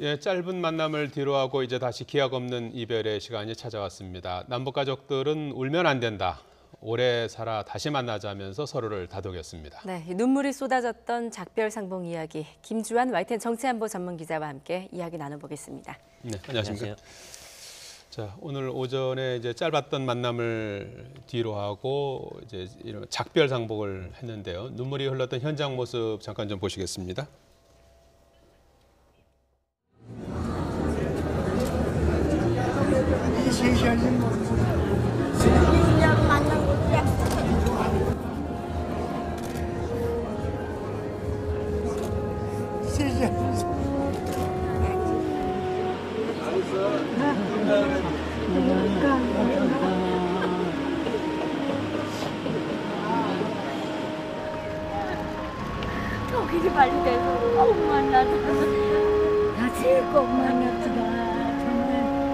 예, 짧은 만남을 뒤로하고 이제 다시 기약 없는 이별의 시간이 찾아왔습니다. 남북 가족들은 울면 안 된다. 오래 살아 다시 만나자면서 서로를 다독였습니다. 네, 눈물이 쏟아졌던 작별 상봉 이야기. 김주환 YTN 정치안보 전문 기자와 함께 이야기 나눠보겠습니다. 네, 안녕하십니까? 안녕하세요. 자, 오늘 오전에 이제 짧았던 만남을 뒤로하고 이제 이런 작별 상봉을 했는데요. 눈물이 흘렀던 현장 모습 잠깐 좀 보시겠습니다. 거기를 빨리 돼서 꼭 만나자. 다시 꼭 만나자. 정말.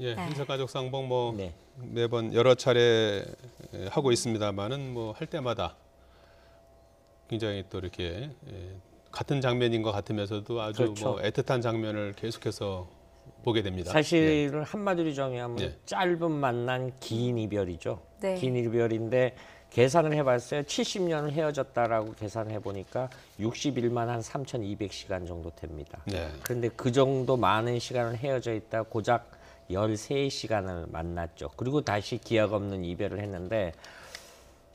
예, 행사가족 상봉 뭐 네. 매번 여러 차례 하고 있습니다만은 뭐 할 때마다 굉장히 또 이렇게 같은 장면인 것 같으면서도 아주 그렇죠. 뭐 애틋한 장면을 계속해서 보게 됩니다. 사실은 한마디로 정의하면 네. 짧은 만난 긴 이별이죠. 네. 긴 이별인데 계산을 해봤어요. 70년을 헤어졌다라고 계산을 해보니까 61만 한 3,200시간 정도 됩니다. 네. 그런데 그 정도 많은 시간을 헤어져 있다 고작 13시간을 만났죠. 그리고 다시 기약 없는 이별을 했는데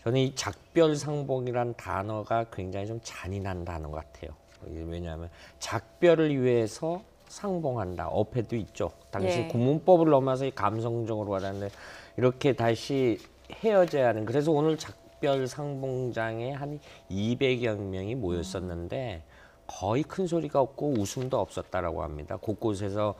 저는 이 작별상봉이란 단어가 굉장히 좀 잔인한 단어 같아요. 왜냐하면 작별을 위해서 상봉한다. 어폐도 있죠. 당시 예. 국문법을 넘어서 이 감성적으로 가는데 이렇게 다시 헤어져야 하는. 그래서 오늘 작별상봉장에 한 200여 명이 모였었는데 거의 큰 소리가 없고 웃음도 없었다라고 합니다. 곳곳에서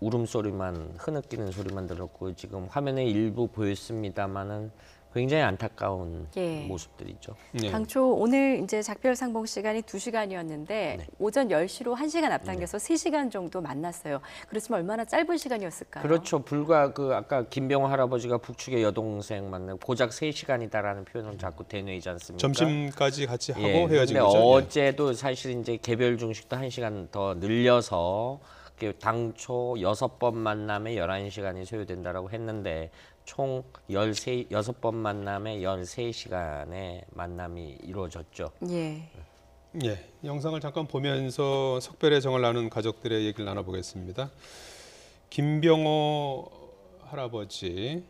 울음소리만 흐느끼는 소리만 들었고 지금 화면에 일부 보였습니다마는 굉장히 안타까운 예. 모습들이죠. 예. 당초 오늘 이제 작별 상봉 시간이 2시간이었는데 네. 오전 10시로 1시간 앞당겨서 3시간 정도 만났어요. 그렇지만 얼마나 짧은 시간이었을까요? 그렇죠. 불과 그 아까 김병호 할아버지가 북측의 여동생 만나고 고작 3시간이다라는 표현을 자꾸 대뇌이지 않습니까? 점심까지 같이 하고 예, 헤어진 근데 거죠. 어제도 사실 이제 개별 중식도 1시간 더 늘려서 당초 6번 만남에 11시간이 소요된다라고 했는데 총 6번 만남에 13시간의 만남이 이루어졌죠. 예. 예, 영상을 잠깐 보면서 석별의 정을 나눈 가족들의 얘기를 나눠보겠습니다. 김병호 할아버지,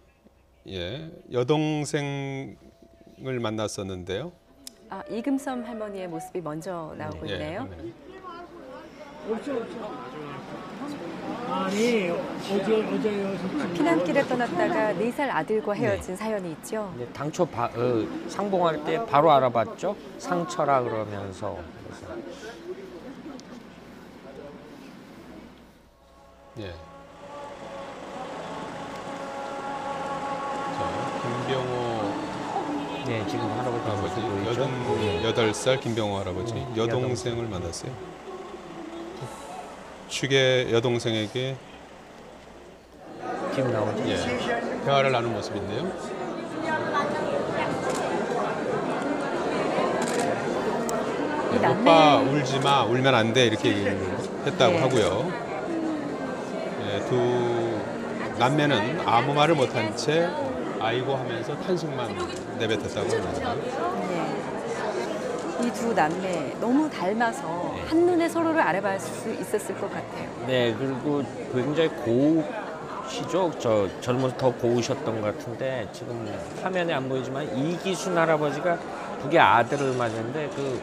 예, 여동생을 만났었는데요. 아, 이금섬 할머니의 모습이 먼저 나오고 예, 있네요. 아니 어제 피난길에 떠났다가 4살 아들과 헤어진 사연이 있죠. 근데 당초 상봉할 때 바로 알아봤죠. 상처라 그러면서. 그래서 예. 자, 김병호 네, 지금 할아버지 할아버지, 모습 보이죠. 88살 김병호 할아버지, 여동생을 만났어요. 축의 여동생에게 지금 나오죠. 예, 대화를 나눈 모습인데요. 이 예, 남매- 오빠 울지 마, 울면 안 돼 이렇게 얘기를 했다고 네. 하고요. 예, 두 남매는 아무 말을 못한 채 아이고 하면서 탄식만 내뱉었다고 합니다. 이 두 남매 너무 닮아서 한눈에 서로를 알아볼 수 있었을 것 같아요. 네, 그리고 굉장히 고우시죠. 젊어서 더 고우셨던 것 같은데 지금 화면에 안 보이지만 이기순 할아버지가 북의 아들을 맞았는데 그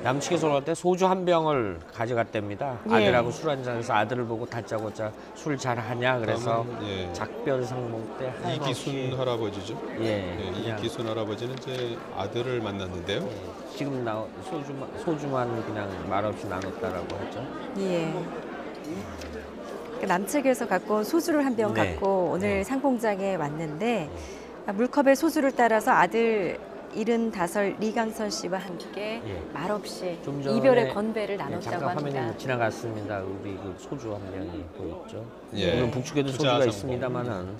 남측에서 올라갈 때 소주 한 병을 가져갔답니다. 예. 아들하고 술 한잔해서 아들을 보고 다짜고짜 술 잘하냐 그래서 예. 작별 상봉 때 이기순 할아버지죠. 예, 예, 그냥 이기순 할아버지는 이제 아들을 만났는데요. 지금 소주만 그냥 말없이 나눴다라고 하죠. 예. 그 남측에서 갖고 온 소주를 한 병 네. 갖고 오늘 네. 상봉장에 왔는데 물컵에 소주를 따라서 아들 75 리강선 씨와 함께 예. 말없이 좀 전에 이별의 건배를 예, 나눴다고 잠깐 화면이 합니다. 지나갔습니다. 우리 그 소주 한 병이 보였죠. 예. 물론 북측에도 투자 소주가 상봉. 있습니다만은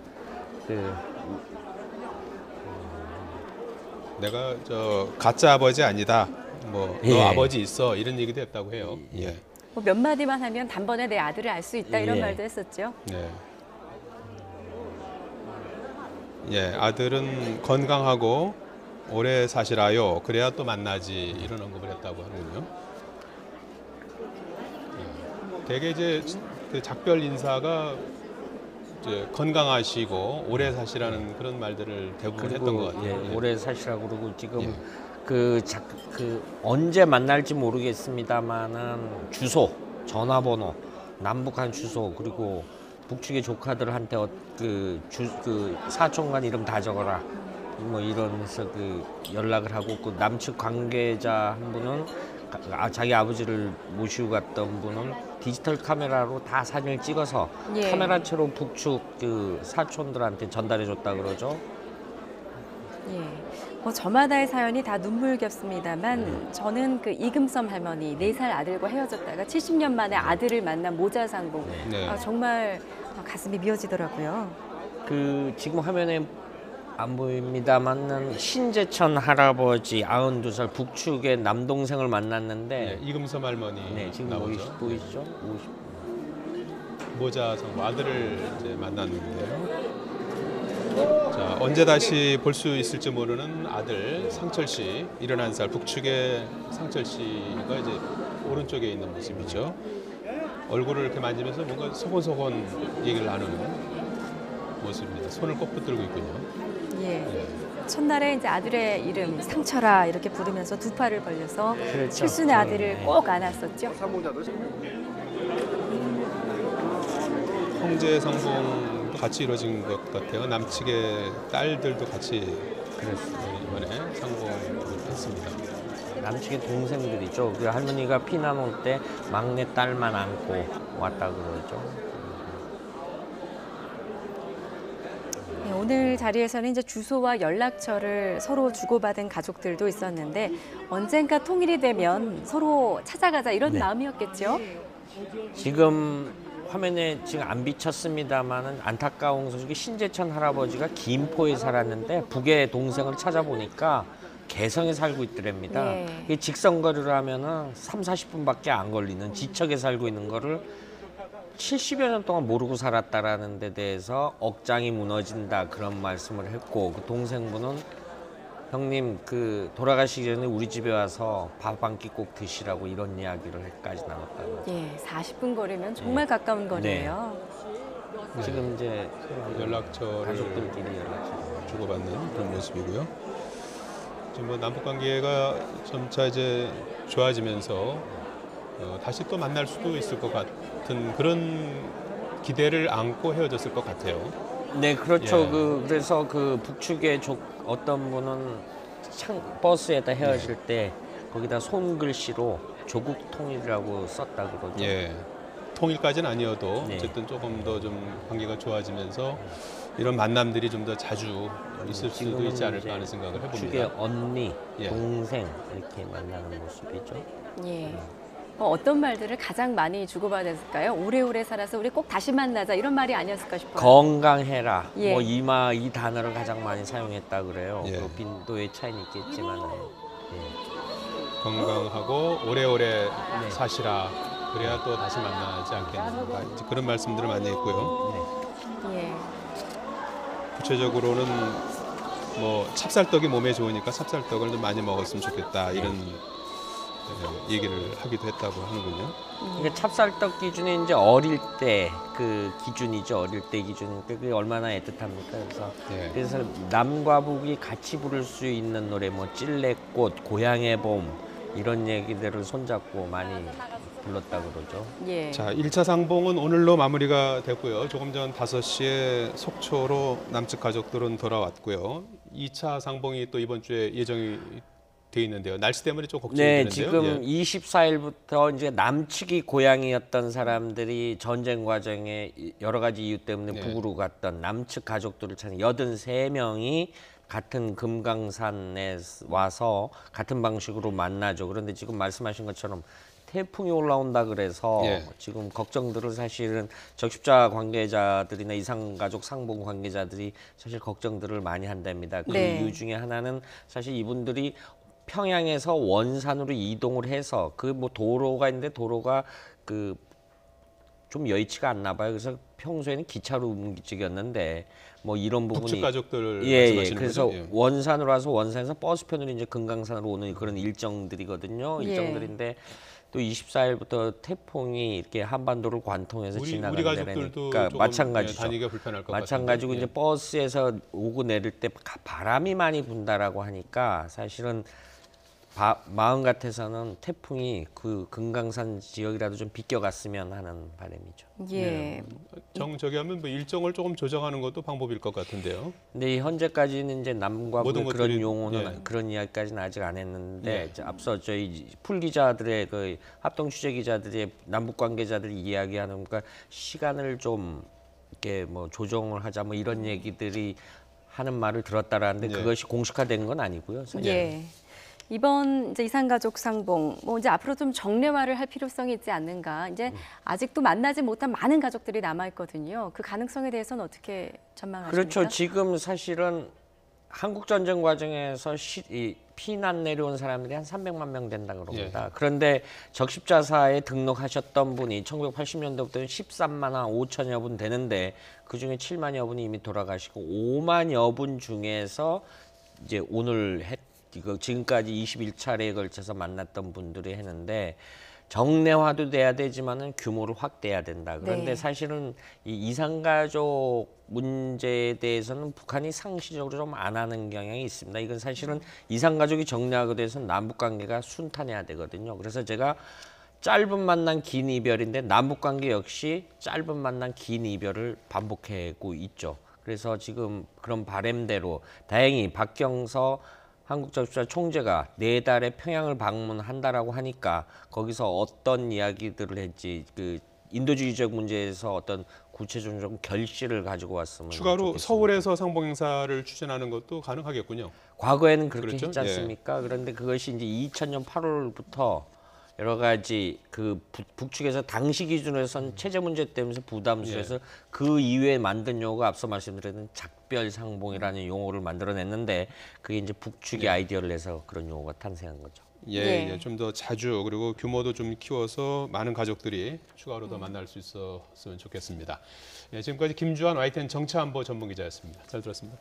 그 내가 저 가짜 아버지 아니다. 뭐 너 예. 아버지 있어 이런 얘기도 했다고 해요. 예. 뭐 몇 마디만 하면 단번에 내 아들을 알 수 있다 이런 예. 말도 했었죠. 네. 예, 아들은 건강하고 오래 사시라요. 그래야 또 만나지 이런 언급을 했다고 하는군요. 예. 대개 이제 그 작별 인사가 이제 건강하시고 오래 사시라는 그런 말들을 대부분 했던 것 같아요. 예, 예. 오래 사시라고 그러고 지금 예. 그 언제 만날지 모르겠습니다만은 주소, 전화번호, 남북한 주소 그리고 북측의 조카들한테 그 사촌간 이름 다 적어라. 뭐 이러면서 그 연락을 하고 그 남측 관계자 한 분은 자기 아버지를 모시고 갔던 분은 디지털 카메라로 다 사진을 찍어서 예. 카메라채로 북측 그 사촌들한테 전달해 줬다 그러죠. 예. 뭐 저마다의 사연이 다 눈물겹습니다만 저는 그 이금섬 할머니 4살 아들과 헤어졌다가 70년 만에 아들을 만난 모자상봉 네. 정말 가슴이 미어지더라고요. 그 지금 화면에 안 보입니다만은 신재천 할아버지 92살 북측의 남동생을 만났는데 네, 이금섬 할머니 네, 지금 나오죠. 보이시죠? 모자성 아들을 이제 만났는데요. 자, 언제 다시 볼 수 있을지 모르는 아들 상철 씨, 71살 북측의 상철 씨가 이제 오른쪽에 있는 모습이죠. 얼굴을 이렇게 만지면서 뭔가 소곤소곤 얘기를 나누는 모습입니다. 손을 꼭 붙들고 있군요. 예. 첫날에 이제 아들의 이름 상철아 이렇게 부르면서 두 팔을 벌려서 그렇죠. 칠순의 아들을 꼭 안았었죠. 형제 상봉 같이 이루어진 것 같아요. 남측의 딸들도 같이 이번에 상봉을 했습니다. 남측의 동생들이죠. 그 할머니가 피난 올 때 막내 딸만 안고 왔다 그러죠. 네, 오늘 자리에서는 이제 주소와 연락처를 서로 주고받은 가족들도 있었는데 언젠가 통일이 되면 서로 찾아가자 이런 네. 마음이었겠죠. 지금 화면에 지금 안 비쳤습니다만은 안타까운 소식이 신재천 할아버지가 김포에 살았는데 북의 동생을 찾아보니까 개성에 살고 있더랍니다. 네. 이게 직선거리로 하면은 30-40분밖에 안 걸리는 지척에 살고 있는 거를 70여 년 동안 모르고 살았다라는 데 대해서 억장이 무너진다 그런 말씀을 했고 그 동생분은 형님 그 돌아가시기 전에 우리 집에 와서 밥 한 끼 꼭 드시라고 이런 이야기를까지 나눴다고. 예, 40분 거리면 정말 가까운 거리예요. 네. 지금 이제 연락처를 가족들끼리 연락처. 주고받는 그런 모습이고요. 지금 뭐 남북 관계가 점차 이제 좋아지면서 다시 또 만날 수도 있을 것 같은 그런 기대를 안고 헤어졌을 것 같아요. 네, 그렇죠. 예. 그래서 그 북측의 어떤 분은 버스에다 헤어질 때 거기다 손글씨로 조국 통일이라고 썼다 그러죠. 예. 통일까지는 아니어도 네. 어쨌든 조금 더 좀 관계가 좋아지면서 이런 만남들이 좀 더 자주 있을 수도 지금은 있지 않을까 이제 하는 생각을 북측의 해봅니다. 언니, 예. 동생 이렇게 만나는 모습이죠. 예. 어떤 말들을 가장 많이 주고받았을까요? 오래오래 살아서 우리 꼭 다시 만나자 이런 말이 아니었을까 싶어요. 건강해라. 예. 뭐 이 단어를 가장 많이 사용했다 그래요. 예. 그 빈도의 차이는 있겠지만. 예. 건강하고 오래오래 네. 사시라. 그래야 또 다시 만나지 않겠는가. 이제 그런 말씀들을 많이 했고요. 예. 구체적으로는 뭐 찹쌀떡이 몸에 좋으니까 찹쌀떡을 좀 많이 먹었으면 좋겠다 이런 얘기를 하기도 했다고 하는군요. 그러니까 찹쌀떡 기준이 이제 어릴 때 그 기준이죠. 어릴 때 기준이니까 그게 얼마나 애틋합니까? 그래서 예. 그래서 남과 북이 같이 부를 수 있는 노래 뭐 찔레꽃, 고향의 봄 이런 얘기들을 손잡고 많이 불렀다 그러죠. 예. 자, 1차 상봉은 오늘로 마무리가 됐고요. 조금 전 5시에 속초로 남측 가족들은 돌아왔고요. 2차 상봉이 또 이번 주에 예정이 돼 있는데요. 날씨 때문에 좀 걱정이 네, 되는데요. 지금 예. 24일부터 이제 남측이 고향이었던 사람들이 전쟁 과정에 여러 가지 이유 때문에 네. 북으로 갔던 남측 가족들을 찾는 83명이 같은 금강산에 와서 같은 방식으로 만나죠. 그런데 지금 말씀하신 것처럼 태풍이 올라온다 그래서 예. 지금 걱정들을 사실은 적십자 관계자들이나 이산가족 상봉 관계자들이 사실 걱정들을 많이 한답니다. 그 네. 이유 중에 하나는 사실 이분들이 평양에서 원산으로 이동을 해서 그 뭐 도로가 있는데 도로가 그 좀 여의치가 않나 봐요. 그래서 평소에는 기차로 움직였는데 뭐 이런 부분이 북측 가족들 예, 말씀하시는 그래서 거죠? 예. 원산으로 와서 원산에서 버스편으로 이제 금강산으로 오는 그런 일정들이거든요. 예. 일정들인데 또 24일부터 태풍이 이렇게 한반도를 관통해서 우리 지나가는 가족들도 데니까 조금 마찬가지죠. 다니기가 불편할 것 마찬가지고 같은데. 이제 버스에서 오고 내릴 때 바람이 많이 분다라고 하니까 사실은 마음 같아서는 태풍이 그 금강산 지역이라도 좀 비껴갔으면 하는 바람이죠. 예. 저기 하면 뭐 일정을 조금 조정하는 것도 방법일 것 같은데요. 근데 현재까지는 이제 남과 모든 북의 그런 것들이- 용어는 예. 그런 이야기까지는 아직 안 했는데 예. 이제 앞서 저희 풀 기자들의 그 합동 취재 기자들의 남북 관계자들이 이야기하는 그러니까 시간을 좀 이렇게 뭐 조정을 하자 뭐 이런 얘기들이 하는 말을 들었다라는데 예. 그것이 공식화된 건 아니고요. 사실. 예. 이번 이제 이산가족 상봉 뭐 이제 앞으로 좀 정례화를 할 필요성이 있지 않는가. 이제 아직도 만나지 못한 많은 가족들이 남아 있거든요. 그 가능성에 대해서는 어떻게 전망하십니까? 그렇죠. 지금 사실은 한국 전쟁 과정에서 피난 내려온 사람들이 한 300만 명 된다 그럽니다. 그런데 적십자사에 등록하셨던 분이 1980년대부터는 13만 한 5천여 분 되는데 그 중에 7만여 분이 이미 돌아가시고 5만여 분 중에서 이제 오늘 이거 지금까지 21차례에 걸쳐서 만났던 분들이 했는데 정례화도 돼야 되지만은 규모를 확대해야 된다. 그런데 네. 사실은 이 이산가족 문제에 대해서는 북한이 상시적으로 좀 안 하는 경향이 있습니다. 이건 사실은 이산가족이 정례하게 돼서 남북 관계가 순탄해야 되거든요. 그래서 제가 짧은 만남 긴 이별인데 남북 관계 역시 짧은 만남 긴 이별을 반복하고 있죠. 그래서 지금 그런 바람대로 다행히 박경서 한국적십자 총재가 4달에 평양을 방문한다라고 하니까 거기서 어떤 이야기들을 했지 그 인도주의적 문제에서 어떤 구체적인 결실을 가지고 왔으면 추가로 좋겠습니다. 서울에서 상봉 행사를 추진하는 것도 가능하겠군요. 과거에는 그렇게 그렇죠? 했지 않습니까? 그런데 그것이 이제 2000년 8월부터 여러 가지 그 북측에서 당시 기준으로선 체제 문제 때문에 부담스러워서 그 이후에 만든 용어가 앞서 말씀드렸던 작별 상봉이라는 용어를 만들어냈는데 그게 이제 북측이 아이디어를 내서 그런 용어가 탄생한 거죠. 예. 좀 더 자주 그리고 규모도 좀 키워서 많은 가족들이 추가로 더 만날 수 있었으면 좋겠습니다. 지금까지 김주환 YTN 정치안보 전문기자였습니다. 잘 들었습니다.